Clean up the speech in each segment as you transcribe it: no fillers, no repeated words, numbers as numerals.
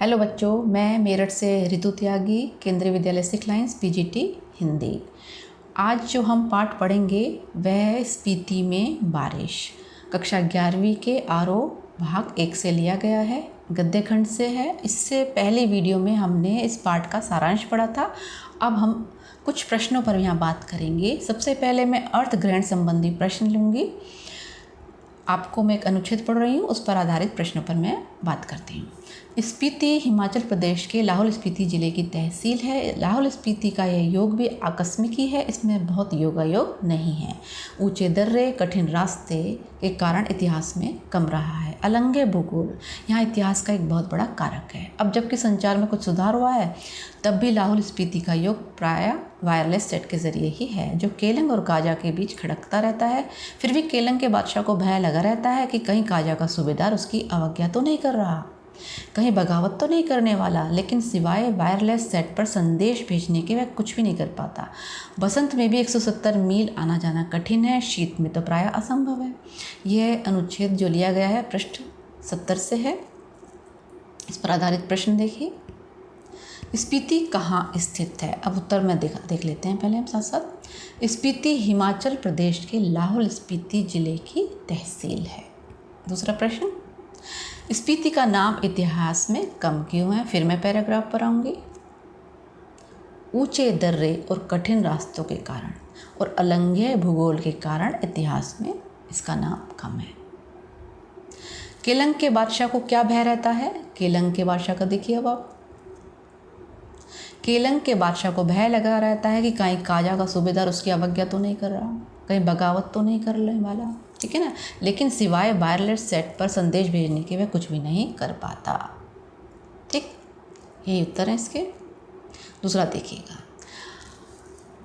Hello बच्चों, मैं मेरठ से रितु त्यागी, केंद्रीय विद्यालय सिक्स लाइन्स पीजीटी हिंदी। आज जो हम पाठ पढ़ेंगे वह है स्पीति में बारिश। कक्षा 11वीं के आरओ भाग 1 से लिया गया है, गद्य खंड से है। इससे पहले वीडियो में हमने इस पाठ का सारांश पढ़ा था। अब हम कुछ प्रश्नों पर यहाँ बात करेंगे। सबसे पहले मैं अर्थ ग्रहण संबंधी प्रश्न लूँगी। आपको मैं एक अनुच्छेद पढ़ रही हूँ, उस पर आधारित प्रश्नों पर मैं बात करती हूँ। स्पीति हिमाचल प्रदेश के लाहौल स्पीति ज़िले की तहसील है। लाहौल स्पीति का यह योग भी आकस्मिक ही है, इसमें बहुत योगायोग नहीं है। ऊंचे दर्रे, कठिन रास्ते के कारण इतिहास में कम रहा है। अलंघ्य भूगोल यहाँ इतिहास का एक बहुत बड़ा कारक है। अब जबकि संचार में कुछ सुधार हुआ है, तब भी लाहौल स्पीति का योग प्रायः वायरलेस सेट के ज़रिए ही है, जो केलंग और काजा के बीच खड़कता रहता है। फिर भी केलंग के बादशाह को भय लगा रहता है कि कहीं काजा का सूबेदार उसकी अवज्ञा तो नहीं कर रहा, कहीं बगावत तो नहीं करने वाला। लेकिन सिवाय वायरलेस सेट पर संदेश भेजने के वह कुछ भी नहीं कर पाता। बसंत में भी 170 मील आना जाना कठिन है, शीत में तो प्रायः असंभव है। यह अनुच्छेद जो लिया गया है पृष्ठ 70 से है। इस पर आधारित प्रश्न देखिए। स्पीति कहाँ स्थित है? अब उत्तर में देख लेते हैं पहले हम साथ साथ। स्पीति हिमाचल प्रदेश के लाहौल स्पीति जिले की तहसील है। दूसरा प्रश्न, स्पीति का नाम इतिहास में कम क्यों है? फिर मैं पैराग्राफ पर आऊँगी। ऊंचे दर्रे और कठिन रास्तों के कारण और अलंघ्य भूगोल के कारण इतिहास में इसका नाम कम है। केलंग के बादशाह को क्या भय रहता है? केलंग के बादशाह का देखिए अब आप। केलंग के बादशाह को भय लगा रहता है कि कहीं काजा का सूबेदार उसकी अवज्ञा तो नहीं कर रहा, कहीं बगावत तो नहीं करने वाला, ठीक है ना। लेकिन सिवाय वायरलेस सेट पर संदेश भेजने के वह कुछ भी नहीं कर पाता। ठीक, यही उत्तर है इसके। दूसरा देखिएगा।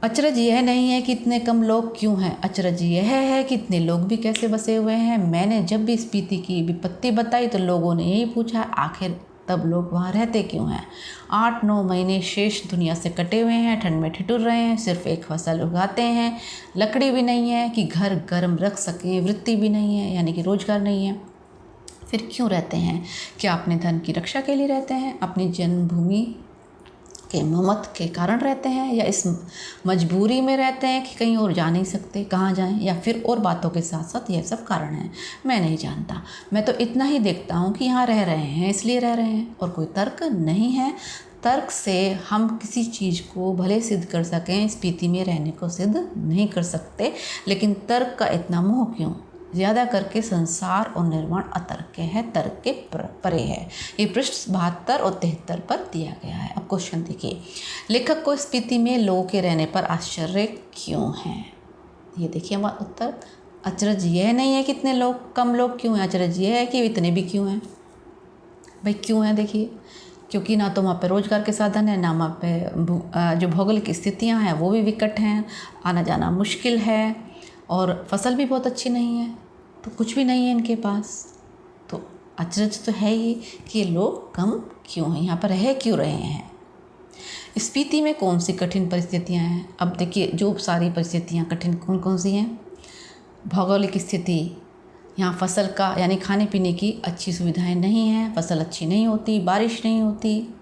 अचरज यह नहीं है कि इतने कम लोग क्यों हैं, अचरज यह है कि इतने लोग भी कैसे बसे हुए हैं। मैंने जब भी स्पीति की विपत्ति बताई तो लोगों ने यही पूछा, आखिर तब लोग वहाँ रहते क्यों हैं? 8-9 महीने शेष दुनिया से कटे हुए हैं, ठंड में ठिठुर रहे हैं, सिर्फ एक फसल उगाते हैं, लकड़ी भी नहीं है कि घर गर्म रख सकें, वृत्ति भी नहीं है यानी कि रोजगार नहीं है। फिर क्यों रहते हैं? क्या अपने धन की रक्षा के लिए रहते हैं, अपनी जन्मभूमि के ममत के कारण रहते हैं, या इस मजबूरी में रहते हैं कि कहीं और जा नहीं सकते, कहाँ जाएं, या फिर और बातों के साथ साथ यह सब कारण हैं? मैं नहीं जानता। मैं तो इतना ही देखता हूँ कि यहाँ रह रहे हैं इसलिए रह रहे हैं, और कोई तर्क नहीं है। तर्क से हम किसी चीज़ को भले सिद्ध कर सकें, स्पीति में रहने को सिद्ध नहीं कर सकते। लेकिन तर्क का इतना मोह क्यों? ज़्यादा करके संसार और निर्माण अतर्क है, तर्क के परे है। ये पृष्ठ 72 और 73 पर दिया गया है। अब क्वेश्चन देखिए। लेखक को स्पीति में लोगों के रहने पर आश्चर्य क्यों है? ये देखिए हमारा उत्तर। अचरज यह नहीं है कि इतने लोग कम लोग क्यों हैं, अचरज यह है कि इतने भी क्यों हैं। भाई क्यों हैं देखिए, क्योंकि ना तो वहाँ पे रोजगार के साधन है, ना वहाँ पे जो भौगोलिक स्थितियाँ हैं वो भी विकट हैं, आना जाना मुश्किल है, और फसल भी बहुत अच्छी नहीं है, तो कुछ भी नहीं है इनके पास। तो अचरज तो है ही कि ये लोग कम क्यों हैं, यहाँ पर रह क्यों रहे हैं। स्पीति में कौन सी कठिन परिस्थितियाँ हैं? अब देखिए, जो सारी परिस्थितियाँ कठिन कौन कौन सी हैं। भौगोलिक स्थिति, यहाँ फसल का यानी खाने पीने की अच्छी सुविधाएं नहीं हैं, फसल अच्छी नहीं होती, बारिश नहीं होती,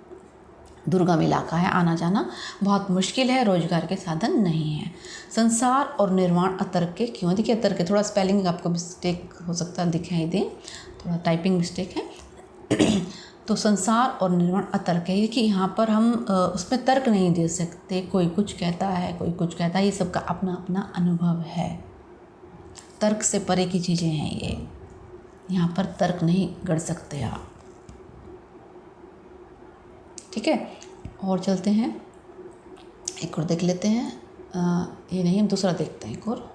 दुर्गम इलाका है, आना जाना बहुत मुश्किल है, रोजगार के साधन नहीं है। संसार और निर्माण अतर्क के क्यों? देखिए अतर्क के थोड़ा स्पेलिंग आपको मिस्टेक हो सकता है दिखाई दे, थोड़ा टाइपिंग मिस्टेक है। तो संसार और निर्माण अतर्क है कि यहाँ पर हम उसमें तर्क नहीं दे सकते। कोई कुछ कहता है, कोई कुछ कहता है, ये सबका अपना अपना अनुभव है। तर्क से परे की चीज़ें हैं ये, यहाँ पर तर्क नहीं गढ़ सकते आप, ठीक है। और चलते हैं, एक और देख लेते हैं। ये नहीं, हम दूसरा देखते हैं एक और।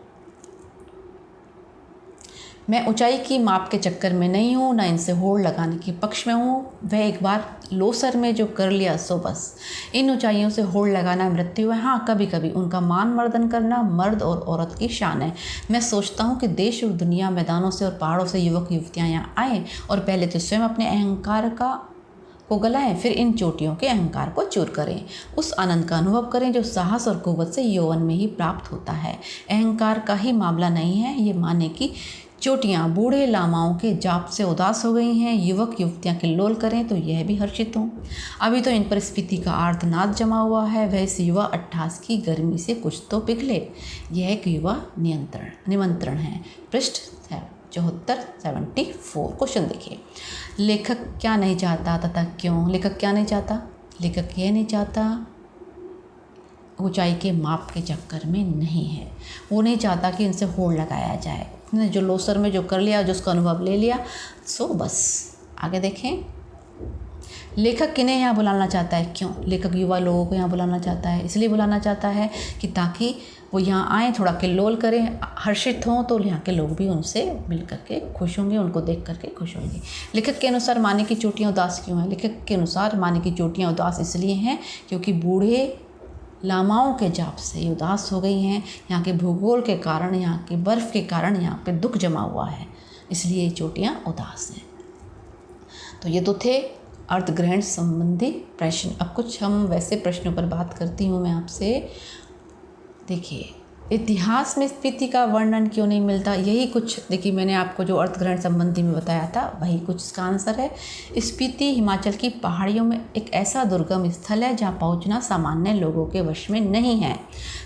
मैं ऊंचाई की माप के चक्कर में नहीं हूँ, ना इनसे होड़ लगाने के पक्ष में हूँ। वह एक बार लोसर में जो कर लिया सो बस। इन ऊंचाइयों से होड़ लगाना मृत्यु है। हाँ, कभी कभी उनका मान मर्दन करना मर्द और औरत की शान है। मैं सोचता हूँ कि देश और दुनिया, मैदानों से और पहाड़ों से युवक युवतियाँ यहाँ आएँ और पहले तो स्वयं अपने अहंकार को गलाएं, फिर इन चोटियों के अहंकार को चूर करें। उस आनंद का अनुभव करें जो साहस और कुव्वत से यौवन में ही प्राप्त होता है। अहंकार का ही मामला नहीं है ये माने कि चोटियाँ बूढ़े लामाओं के जाप से उदास हो गई हैं, युवक युवतियाँ किल्लोल करें तो यह भी हर्षित हों। अभी तो इन पर स्फीति का आर्तनाद जमा हुआ है, वह इस युवा अट्ठास की गर्मी से कुछ तो पिघले। यह एक युवा निमंत्रण है। पृष्ठ 74 क्वेश्चन देखिए। लेखक क्या नहीं चाहता तथा क्यों? लेखक क्या नहीं चाहता? लेखक यह नहीं चाहता ऊंचाई के माप के चक्कर में नहीं है, वो नहीं चाहता कि इनसे होड़ लगाया जाए। ने जो लोसर में जो कर लिया, जो उसका अनुभव ले लिया, सो बस। आगे देखें, लेखक किन्हें यहाँ बुलाना चाहता है? क्यों? लेखक युवा लोगों को यहाँ बुलाना चाहता है, इसलिए बुलाना चाहता है कि ताकि वो यहाँ आएँ, थोड़ा किल्लोल करें, हर्षित हों, तो यहाँ के लोग भी उनसे मिल करके खुश होंगे, उनको देख करके खुश होंगे। लेखक के अनुसार माने की चोटियाँ उदास क्यों हैं? लेखक के अनुसार माने की चोटियाँ उदास इसलिए हैं क्योंकि बूढ़े लामाओं के जाप से उदास हो गई हैं। यहाँ के भूगोल के कारण, यहाँ के बर्फ़ के कारण यहाँ पे दुख जमा हुआ है, इसलिए ये चोटियाँ उदास हैं। तो ये तो थे अर्धग्रहण संबंधी प्रश्न। अब कुछ हम वैसे प्रश्नों पर बात करती हूँ मैं आपसे। देखिए, इतिहास में स्फीति का वर्णन क्यों नहीं मिलता? यही कुछ देखिए, मैंने आपको जो अर्धग्रहण संबंधी में बताया था वही कुछ इसका आंसर है। स्पीति हिमाचल की पहाड़ियों में एक ऐसा दुर्गम स्थल है जहाँ पहुँचना सामान्य लोगों के वश में नहीं है।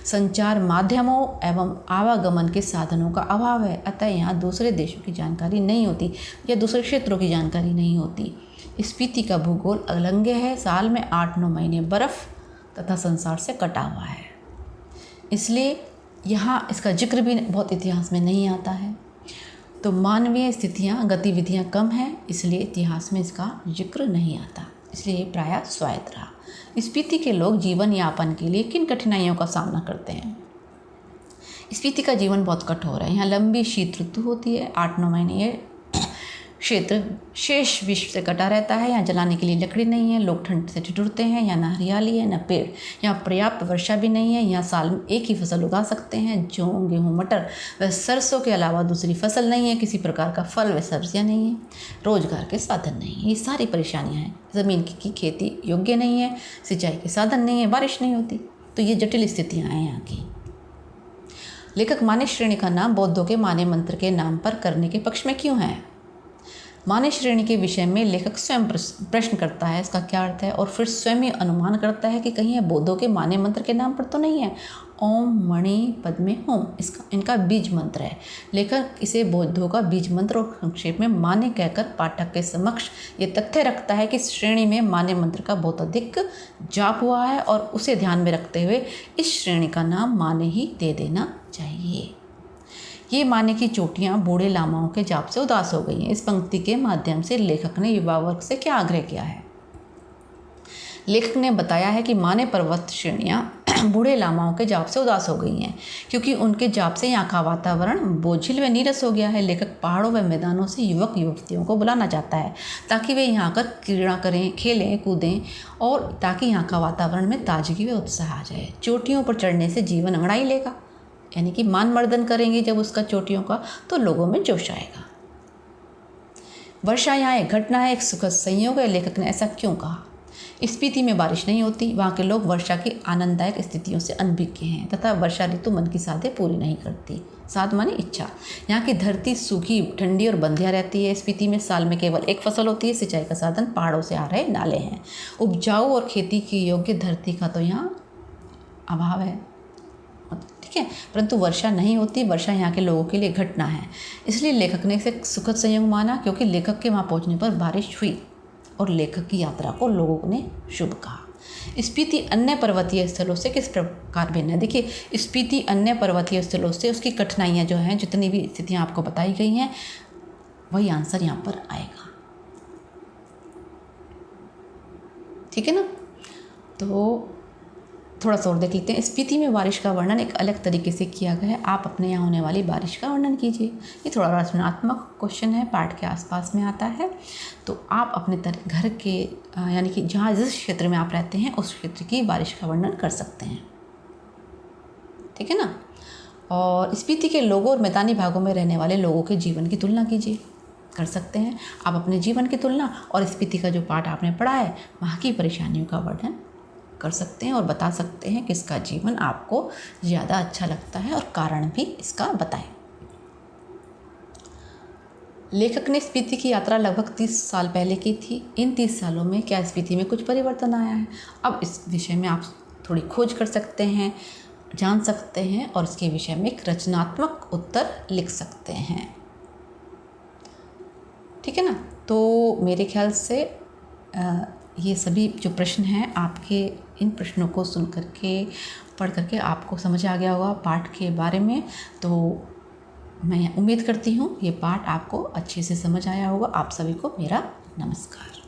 संचार माध्यमों एवं आवागमन के साधनों का अभाव है, अतः यहाँ दूसरे देशों की जानकारी नहीं होती या दूसरे क्षेत्रों की जानकारी नहीं होती। स्पीति का भूगोल अलंघ्य है, साल में 8-9 महीने बर्फ़ तथा संसार से कटा हुआ है, इसलिए यहाँ इसका जिक्र भी बहुत इतिहास में नहीं आता है। तो मानवीय स्थितियाँ गतिविधियाँ कम हैं, इसलिए इतिहास में इसका जिक्र नहीं आता, इसलिए प्रायः स्वायत्त रहा। स्पीति के लोग जीवन यापन के लिए किन कठिनाइयों का सामना करते हैं? स्पीति का जीवन बहुत कठोर है। यहाँ लंबी शीत ऋतु होती है, 8-9 महीने ये क्षेत्र शेष विश्व से कटा रहता है। यहाँ जलाने के लिए लकड़ी नहीं है, लोग ठंड से ठिठुरते हैं। यहाँ न हरियाली है न पेड़, यहाँ पर्याप्त वर्षा भी नहीं है। यहाँ साल में एक ही फसल उगा सकते हैं, जौ, गेहूँ, मटर व सरसों के अलावा दूसरी फसल नहीं है। किसी प्रकार का फल व सब्जियाँ नहीं है, रोजगार के साधन नहीं है। ये सारी परेशानियाँ हैं। ज़मीन की खेती योग्य नहीं है, सिंचाई के साधन नहीं है, बारिश नहीं होती। तो ये जटिल स्थितियाँ हैं यहाँ की। लेखक माने श्रेणी का नाम बौद्धों के माने मंत्र के नाम पर करने के पक्ष में क्यों है? माने श्रेणी के विषय में लेखक स्वयं प्रश्न करता है, इसका क्या अर्थ है, और फिर स्वयं ही अनुमान करता है कि कहीं यह बौद्धों के माने मंत्र के नाम पर तो नहीं है। ओम मणि पद्मे होम इनका बीज मंत्र है। लेखक इसे बौद्धों का बीज मंत्र और संक्षेप में माने कहकर पाठक के समक्ष ये तथ्य रखता है कि श्रेणी में माने मंत्र का बहुत अधिक जाप हुआ है और उसे ध्यान में रखते हुए इस श्रेणी का नाम माने ही दे देना चाहिए। ये माने की चोटियाँ बूढ़े लामाओं के जाप से उदास हो गई हैं। इस पंक्ति के माध्यम से लेखक ने युवा वर्ग से क्या आग्रह किया है? लेखक ने बताया है कि माने पर्वत श्रेणियाँ बूढ़े लामाओं के जाप से उदास हो गई हैं क्योंकि उनके जाप से यहाँ का वातावरण बोझिल व नीरस हो गया है। लेखक पहाड़ों व मैदानों से युवक युवतियों को बुलाना चाहता है ताकि वे यहाँ आकर क्रीड़ा करें, खेलें, कूदें और ताकि यहाँ का वातावरण में ताजगी व उत्साह आ जाए। चोटियों पर चढ़ने से जीवन अंगड़ाई लेगा, यानी कि मान मर्दन करेंगे जब उसका चोटियों का, तो लोगों में जोश आएगा। वर्षा यहाँ एक घटना है, एक सुखद संयोग है। लेखक ने ऐसा क्यों कहा? स्पीति में बारिश नहीं होती, वहाँ के लोग वर्षा की आनंददायक स्थितियों से अनभिज्ञ हैं तथा वर्षा ऋतु मन की साधें पूरी नहीं करती। साध माने इच्छा। यहाँ की धरती सूखी, ठंडी और बंधिया रहती है। स्पीति में साल में केवल एक फसल होती है। सिंचाई का साधन पहाड़ों से आ रहे नाले हैं। उपजाऊ और खेती की योग्य धरती का तो यहाँ अभाव है, ठीक है, परंतु वर्षा नहीं होती। वर्षा यहाँ के लोगों के लिए घटना है, इसलिए लेखक ने इसे सुखद संयोग माना क्योंकि लेखक के वहाँ पहुँचने पर बारिश हुई और लेखक की यात्रा को लोगों ने शुभ कहा। स्पीति अन्य पर्वतीय स्थलों से किस प्रकार भिन्न है? देखिए, स्पीति अन्य पर्वतीय स्थलों से उसकी कठिनाइयाँ जो हैं, जितनी भी स्थितियाँ आपको बताई गई हैं, वही आंसर यहाँ पर आएगा, ठीक है ना। तो थोड़ा सा और देख लेते हैं। स्पीति में बारिश का वर्णन एक अलग तरीके से किया गया है। आप अपने यहाँ होने वाली बारिश का वर्णन कीजिए। ये थोड़ा रचनात्मक क्वेश्चन है, पाठ के आसपास में आता है। तो आप अपने घर के यानी कि जहाँ जिस क्षेत्र में आप रहते हैं उस क्षेत्र की बारिश का वर्णन कर सकते हैं, ठीक है ना। और स्पीति के लोगों और मैदानी भागों में रहने वाले लोगों के जीवन की तुलना कीजिए, कर सकते हैं आप अपने जीवन की तुलना और स्पीति का जो पाठ आपने पढ़ा है वहाँ की परेशानियों का वर्णन कर सकते हैं और बता सकते हैं किसका जीवन आपको ज़्यादा अच्छा लगता है और कारण भी इसका बताएं। लेखक ने स्पीति की यात्रा लगभग 30 साल पहले की थी। इन 30 सालों में क्या स्पीति में कुछ परिवर्तन आया है? अब इस विषय में आप थोड़ी खोज कर सकते हैं, जान सकते हैं और इसके विषय में एक रचनात्मक उत्तर लिख सकते हैं। ठीक है ना? तो मेरे ख्याल से ये सभी जो प्रश्न हैं, आपके इन प्रश्नों को सुन करके, पढ़ करके आपको समझ आ गया होगा पाठ के बारे में। तो मैं उम्मीद करती हूँ ये पाठ आपको अच्छे से समझ आया होगा। आप सभी को मेरा नमस्कार।